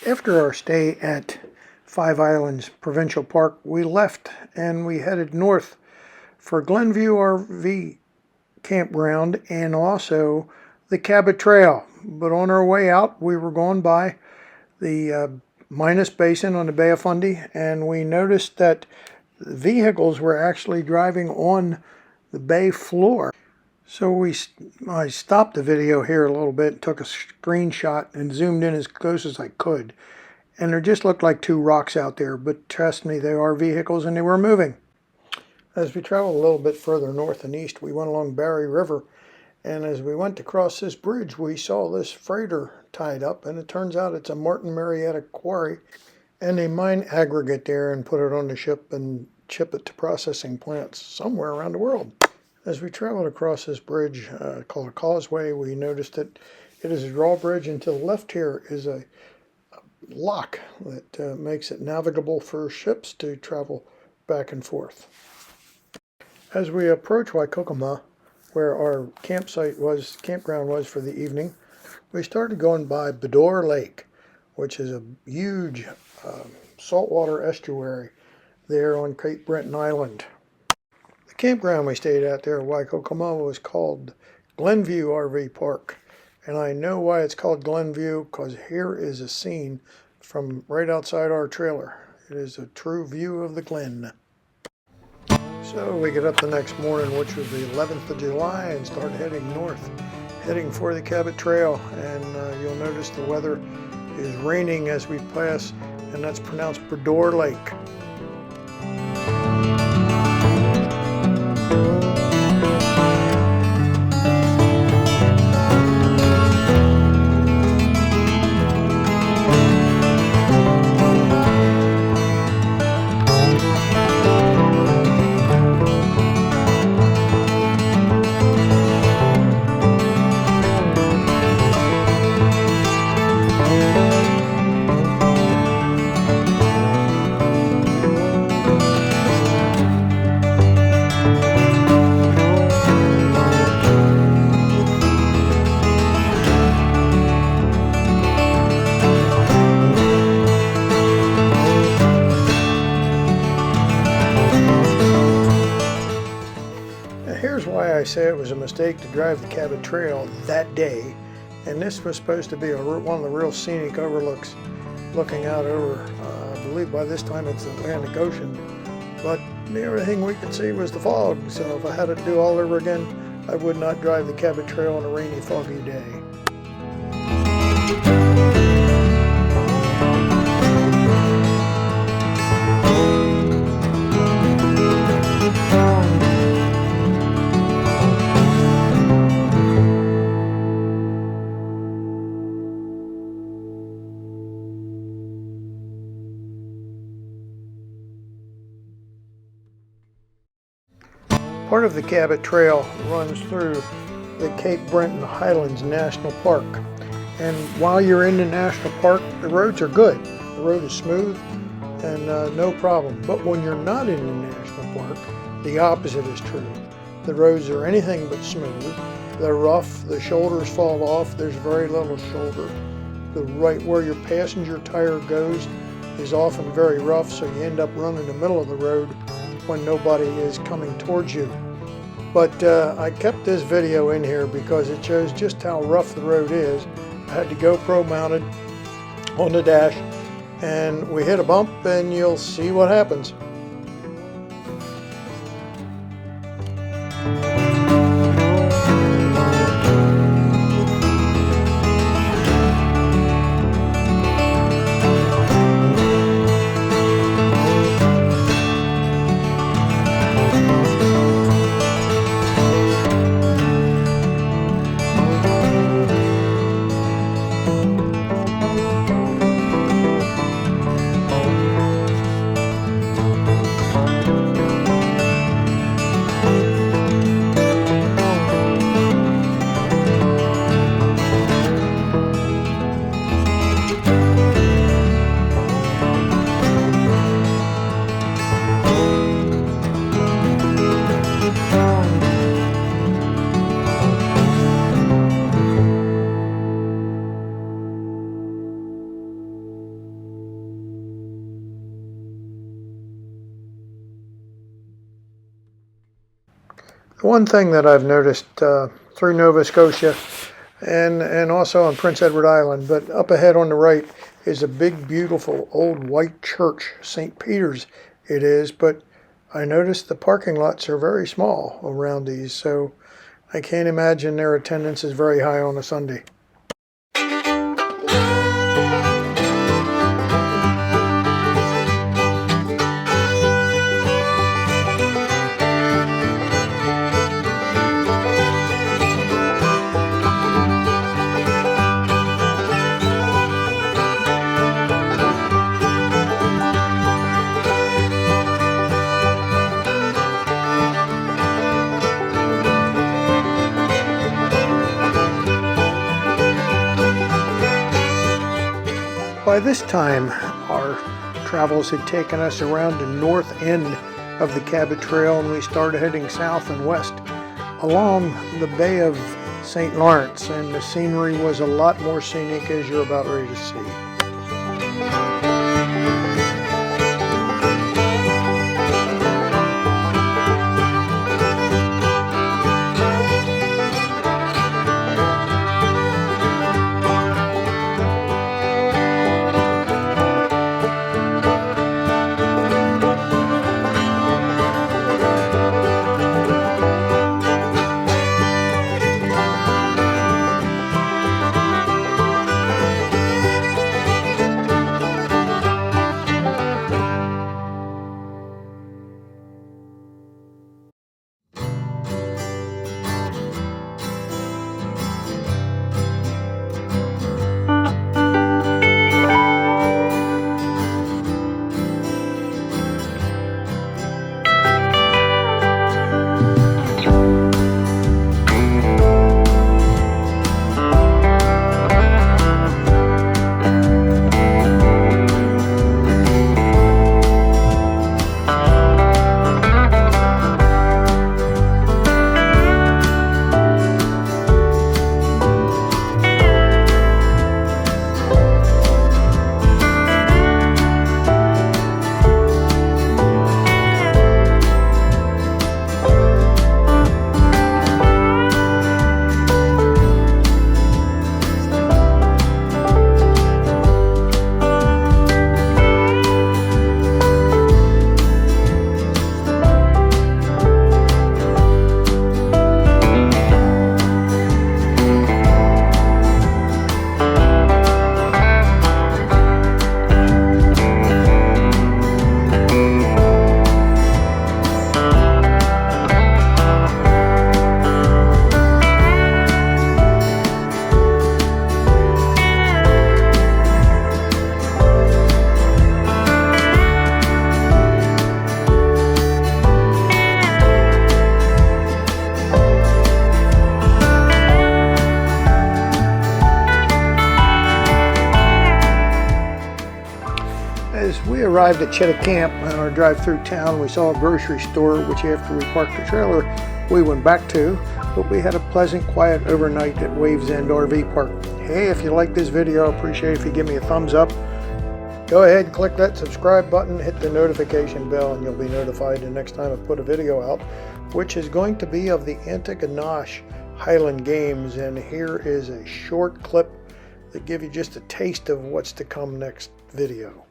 After our stay at Five Islands Provincial Park, we left and we headed north for Glenview RV Campground and also the Cabot Trail. But on our way out, we were going by the Minas Basin on the Bay of Fundy, and we noticed that vehicles were actually driving on the bay floor. So I stopped the video here a little bit, took a screenshot and zoomed in as close as I could. And there just looked like two rocks out there, but trust me, they are vehicles and they were moving. As we traveled a little bit further north and east, we went along Barry River, and as we went to cross this bridge, we saw this freighter tied up, and it turns out it's a Martin Marietta quarry, and they mine aggregate there and put it on the ship and ship it to processing plants somewhere around the world. As we traveled across this bridge called a causeway, we noticed that it is a drawbridge, and to the left here is a lock that makes it navigable for ships to travel back and forth. As we approach Waikokoma, where our campground was for the evening, we started going by Bedore Lake, which is a huge saltwater estuary there on Cape Breton Island. The campground we stayed at there at Waikokoma was called Glenview RV Park. And I know why it's called Glenview, because here is a scene from right outside our trailer. It is a true view of the Glen. So we get up the next morning, which was the 11th of July, and start heading north, heading for the Cabot Trail. And you'll notice the weather is raining as we pass, and that's pronounced Bedore Lake. Here's why I say it was a mistake to drive the Cabot Trail that day, and this was supposed to be one of the real scenic overlooks looking out over, I believe by this time it's the Atlantic Ocean, but everything we could see was the fog, so if I had to do all over again, I would not drive the Cabot Trail on a rainy, foggy day. Part of the Cabot Trail runs through the Cape Breton Highlands National Park. And while you're in the national park, the roads are good. The road is smooth and no problem. But when you're not in the national park, the opposite is true. The roads are anything but smooth. They're rough, the shoulders fall off, there's very little shoulder. The right where your passenger tire goes is often very rough, so you end up running in the middle of the road when nobody is coming towards you. But I kept this video in here because it shows just how rough the road is. I had the GoPro mounted on the dash, and we hit a bump and you'll see what happens. One thing that I've noticed through Nova Scotia and also on Prince Edward Island, but up ahead on the right is a big, beautiful old white church, St. Peter's it is, but I noticed the parking lots are very small around these, so I can't imagine their attendance is very high on a Sunday. By this time, our travels had taken us around the north end of the Cabot Trail, and we started heading south and west along the Bay of St. Lawrence, and the scenery was a lot more scenic, as you're about ready to see. As we arrived at Cheddar Camp on our drive through town, we saw a grocery store, which after we parked the trailer, we went back to, but we had a pleasant, quiet overnight at Waves End RV Park. Hey, if you like this video, I appreciate it if you give me a thumbs up. Go ahead and click that subscribe button, hit the notification bell, and you'll be notified the next time I put a video out, which is going to be of the Antigonish Highland Games. And here is a short clip that gives you just a taste of what's to come next video.